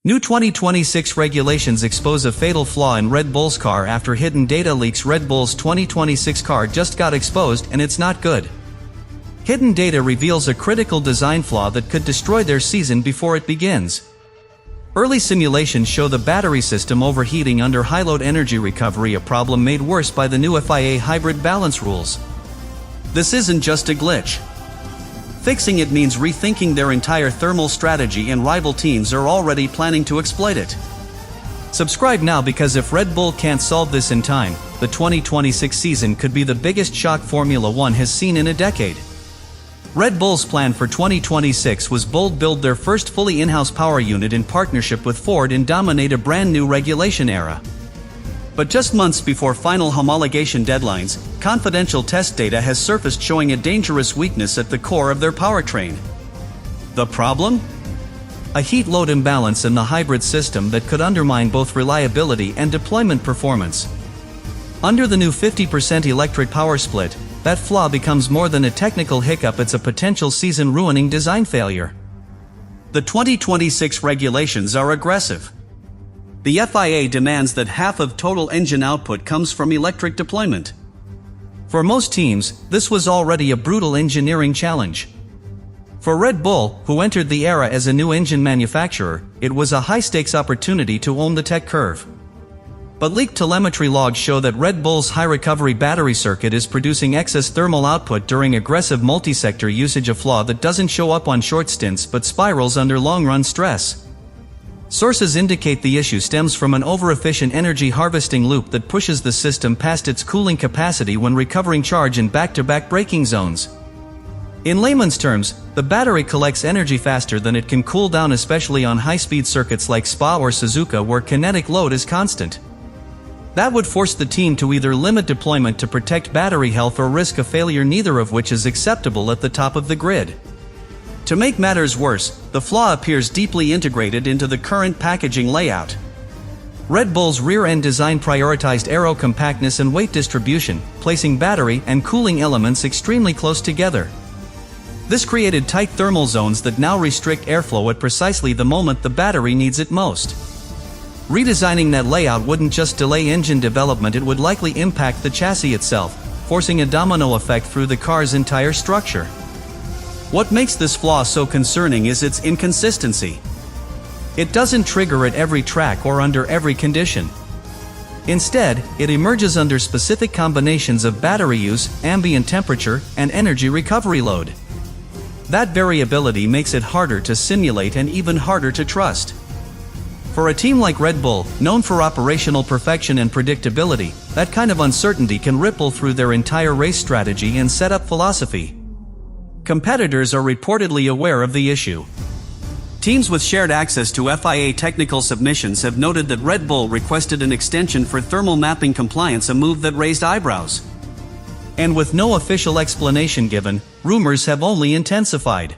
New 2026 regulations expose a fatal flaw in Red Bull's car after hidden data leaks. Red Bull's 2026 car just got exposed and it's not good. Hidden data reveals a critical design flaw that could destroy their season before it begins. Early simulations show the battery system overheating under high-load energy recovery, a problem made worse by the new FIA hybrid balance rules. This isn't just a glitch. Fixing it means rethinking their entire thermal strategy, and rival teams are already planning to exploit it. Subscribe now, because if Red Bull can't solve this in time, the 2026 season could be the biggest shock Formula One has seen in a decade. Red Bull's plan for 2026 was bold: build their first fully in-house power unit in partnership with Ford and dominate a brand new regulation era. But just months before final homologation deadlines, confidential test data has surfaced showing a dangerous weakness at the core of their powertrain. The problem? A heat-load imbalance in the hybrid system that could undermine both reliability and deployment performance. Under the new 50% electric power split, that flaw becomes more than a technical hiccup, it's a potential season-ruining design failure. The 2026 regulations are aggressive. The FIA demands that half of total engine output comes from electric deployment. For most teams, this was already a brutal engineering challenge. For Red Bull, who entered the era as a new engine manufacturer, it was a high-stakes opportunity to own the tech curve. But leaked telemetry logs show that Red Bull's high-recovery battery circuit is producing excess thermal output during aggressive multi-sector usage, a flaw that doesn't show up on short stints but spirals under long-run stress. Sources indicate the issue stems from an over-efficient energy harvesting loop that pushes the system past its cooling capacity when recovering charge in back-to-back braking zones. In layman's terms, the battery collects energy faster than it can cool down, especially on high-speed circuits like Spa or Suzuka where kinetic load is constant. That would force the team to either limit deployment to protect battery health or risk a failure, neither of which is acceptable at the top of the grid. To make matters worse, the flaw appears deeply integrated into the current packaging layout. Red Bull's rear-end design prioritized aero compactness and weight distribution, placing battery and cooling elements extremely close together. This created tight thermal zones that now restrict airflow at precisely the moment the battery needs it most. Redesigning that layout wouldn't just delay engine development, it would likely impact the chassis itself, forcing a domino effect through the car's entire structure. What makes this flaw so concerning is its inconsistency. It doesn't trigger at every track or under every condition. Instead, it emerges under specific combinations of battery use, ambient temperature, and energy recovery load. That variability makes it harder to simulate and even harder to trust. For a team like Red Bull, known for operational perfection and predictability, that kind of uncertainty can ripple through their entire race strategy and setup philosophy. Competitors are reportedly aware of the issue. Teams with shared access to FIA technical submissions have noted that Red Bull requested an extension for thermal mapping compliance, a move that raised eyebrows. And with no official explanation given, rumors have only intensified.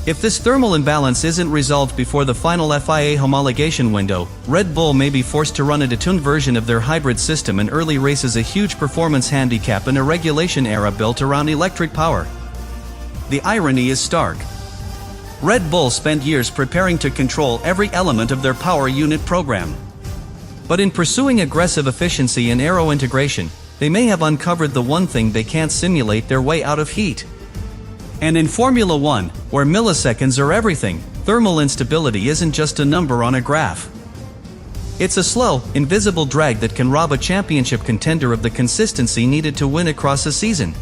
If this thermal imbalance isn't resolved before the final FIA homologation window, Red Bull may be forced to run a detuned version of their hybrid system in early races, a huge performance handicap in a regulation era built around electric power. The irony is stark. Red Bull spent years preparing to control every element of their power unit program. But in pursuing aggressive efficiency and aero integration, they may have uncovered the one thing they can't: simulate their way out of heat. And in Formula One, where milliseconds are everything, thermal instability isn't just a number on a graph. It's a slow, invisible drag that can rob a championship contender of the consistency needed to win across a season.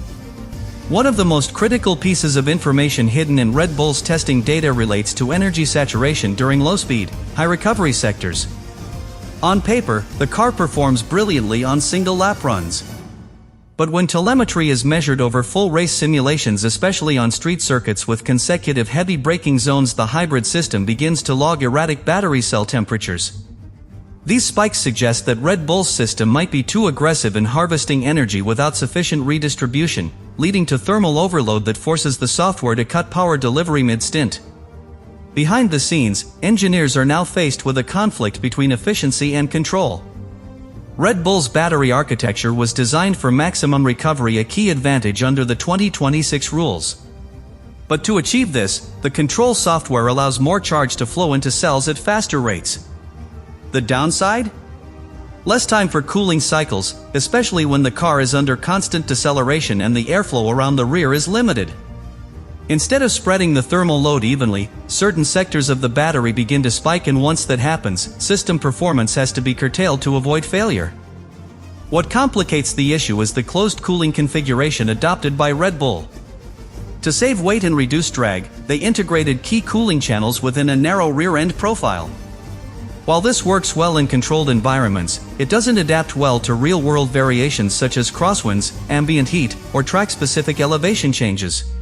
One of the most critical pieces of information hidden in Red Bull's testing data relates to energy saturation during low-speed, high-recovery sectors. On paper, the car performs brilliantly on single-lap runs. But when telemetry is measured over full race simulations, especially on street circuits with consecutive heavy braking zones, the hybrid system begins to log erratic battery cell temperatures. These spikes suggest that Red Bull's system might be too aggressive in harvesting energy without sufficient redistribution, leading to thermal overload that forces the software to cut power delivery mid-stint. Behind the scenes, engineers are now faced with a conflict between efficiency and control. Red Bull's battery architecture was designed for maximum recovery, a key advantage under the 2026 rules. But to achieve this, the control software allows more charge to flow into cells at faster rates. The downside? Less time for cooling cycles, especially when the car is under constant deceleration and the airflow around the rear is limited. Instead of spreading the thermal load evenly, certain sectors of the battery begin to spike, and once that happens, system performance has to be curtailed to avoid failure. What complicates the issue is the closed cooling configuration adopted by Red Bull. To save weight and reduce drag, they integrated key cooling channels within a narrow rear-end profile. While this works well in controlled environments, it doesn't adapt well to real-world variations such as crosswinds, ambient heat, or track-specific elevation changes.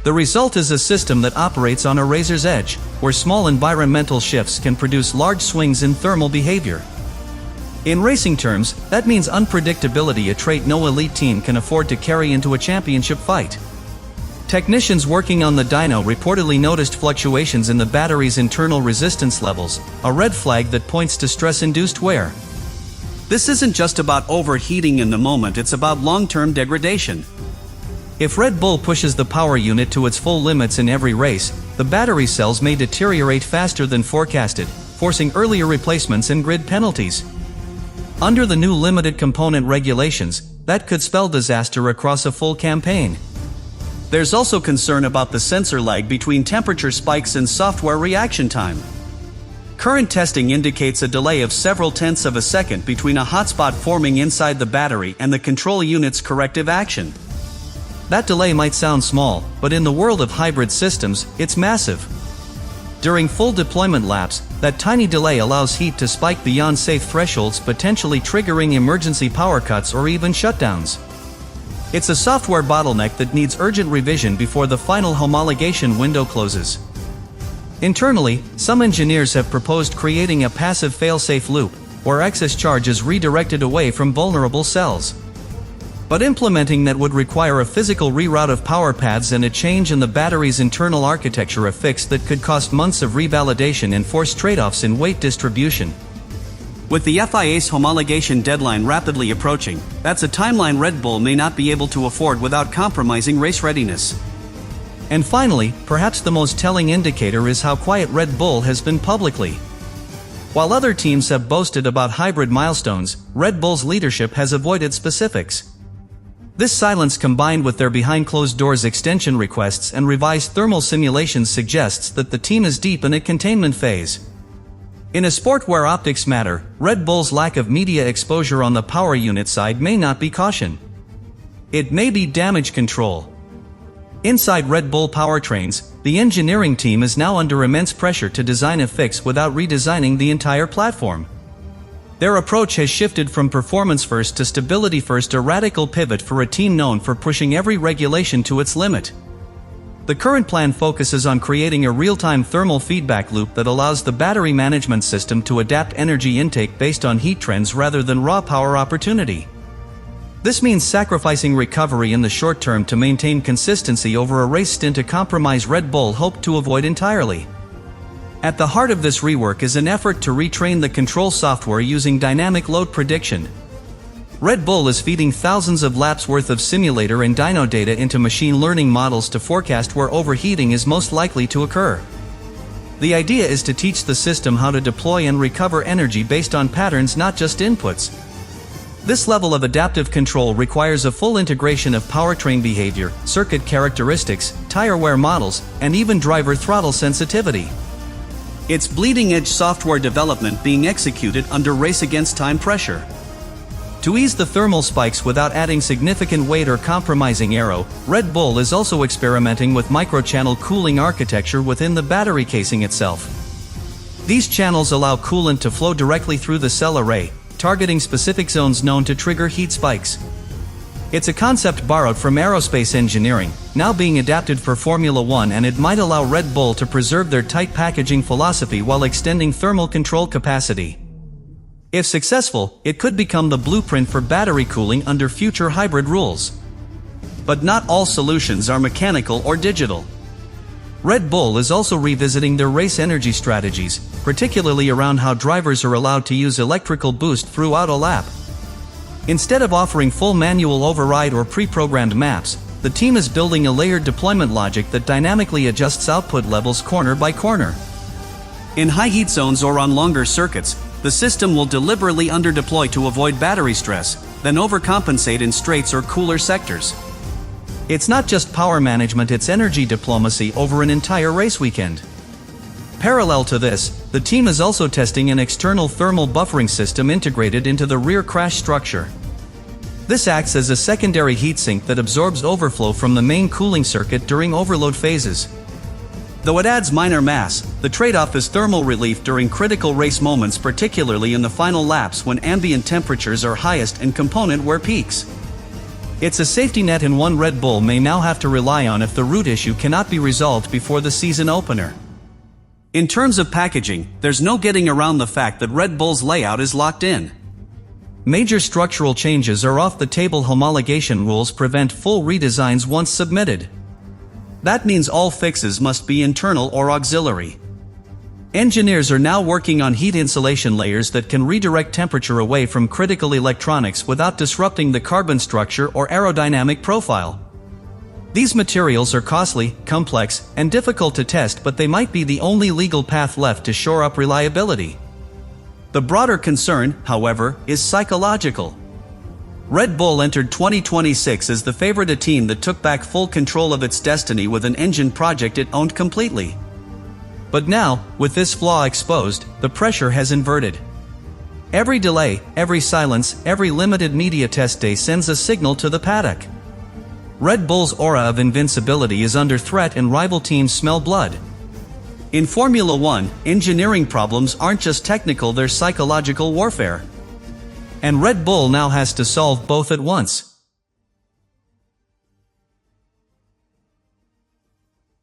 The result is a system that operates on a razor's edge, where small environmental shifts can produce large swings in thermal behavior. In racing terms, that means unpredictability, a trait no elite team can afford to carry into a championship fight. Technicians working on the dyno reportedly noticed fluctuations in the battery's internal resistance levels, a red flag that points to stress-induced wear. This isn't just about overheating in the moment, it's about long-term degradation. If Red Bull pushes the power unit to its full limits in every race, the battery cells may deteriorate faster than forecasted, forcing earlier replacements and grid penalties. Under the new limited component regulations, that could spell disaster across a full campaign. There's also concern about the sensor lag between temperature spikes and software reaction time. Current testing indicates a delay of several tenths of a second between a hotspot forming inside the battery and the control unit's corrective action. That delay might sound small, but in the world of hybrid systems, it's massive. During full deployment laps, that tiny delay allows heat to spike beyond safe thresholds, potentially triggering emergency power cuts or even shutdowns. It's a software bottleneck that needs urgent revision before the final homologation window closes. Internally, some engineers have proposed creating a passive fail-safe loop, where excess charge is redirected away from vulnerable cells. But implementing that would require a physical reroute of power paths and a change in the battery's internal architecture, a fix that could cost months of revalidation and force trade-offs in weight distribution. With the FIA's homologation deadline rapidly approaching, that's a timeline Red Bull may not be able to afford without compromising race readiness. And finally, perhaps the most telling indicator is how quiet Red Bull has been publicly. While other teams have boasted about hybrid milestones, Red Bull's leadership has avoided specifics. This silence, combined with their behind closed doors extension requests and revised thermal simulations, suggests that the team is deep in a containment phase. In a sport where optics matter, Red Bull's lack of media exposure on the power unit side may not be caution. It may be damage control. Inside Red Bull powertrains, the engineering team is now under immense pressure to design a fix without redesigning the entire platform. Their approach has shifted from performance first to stability first, a radical pivot for a team known for pushing every regulation to its limit. The current plan focuses on creating a real-time thermal feedback loop that allows the battery management system to adapt energy intake based on heat trends rather than raw power opportunity. This means sacrificing recovery in the short term to maintain consistency over a race stint, a compromise Red Bull hoped to avoid entirely. At the heart of this rework is an effort to retrain the control software using dynamic load prediction. Red Bull is feeding thousands of laps worth of simulator and dyno data into machine learning models to forecast where overheating is most likely to occur. The idea is to teach the system how to deploy and recover energy based on patterns, not just inputs. This level of adaptive control requires a full integration of powertrain behavior, circuit characteristics, tire wear models, and even driver throttle sensitivity. It's bleeding-edge software development being executed under race-against-time pressure. To ease the thermal spikes without adding significant weight or compromising aero, Red Bull is also experimenting with microchannel cooling architecture within the battery casing itself. These channels allow coolant to flow directly through the cell array, targeting specific zones known to trigger heat spikes. It's a concept borrowed from aerospace engineering, now being adapted for Formula One, and it might allow Red Bull to preserve their tight packaging philosophy while extending thermal control capacity. If successful, it could become the blueprint for battery cooling under future hybrid rules. But not all solutions are mechanical or digital. Red Bull is also revisiting their race energy strategies, particularly around how drivers are allowed to use electrical boost throughout a lap. Instead of offering full manual override or pre-programmed maps, the team is building a layered deployment logic that dynamically adjusts output levels corner by corner. In high heat zones or on longer circuits, the system will deliberately underdeploy to avoid battery stress, then overcompensate in straights or cooler sectors. It's not just power management, it's energy diplomacy over an entire race weekend. Parallel to this, the team is also testing an external thermal buffering system integrated into the rear crash structure. This acts as a secondary heatsink that absorbs overflow from the main cooling circuit during overload phases. Though it adds minor mass, the trade-off is thermal relief during critical race moments, particularly in the final laps when ambient temperatures are highest and component wear peaks. It's a safety net in one Red Bull may now have to rely on if the root issue cannot be resolved before the season opener. In terms of packaging, there's no getting around the fact that Red Bull's layout is locked in. Major structural changes or off-the-table homologation rules prevent full redesigns once submitted. That means all fixes must be internal or auxiliary. Engineers are now working on heat insulation layers that can redirect temperature away from critical electronics without disrupting the carbon structure or aerodynamic profile. These materials are costly, complex, and difficult to test, but they might be the only legal path left to shore up reliability. The broader concern, however, is psychological. Red Bull entered 2026 as the favorite, a team that took back full control of its destiny with an engine project it owned completely. But now, with this flaw exposed, the pressure has inverted. Every delay, every silence, every limited media test day sends a signal to the paddock. Red Bull's aura of invincibility is under threat and rival teams smell blood. In Formula One, engineering problems aren't just technical, they're psychological warfare. And Red Bull now has to solve both at once.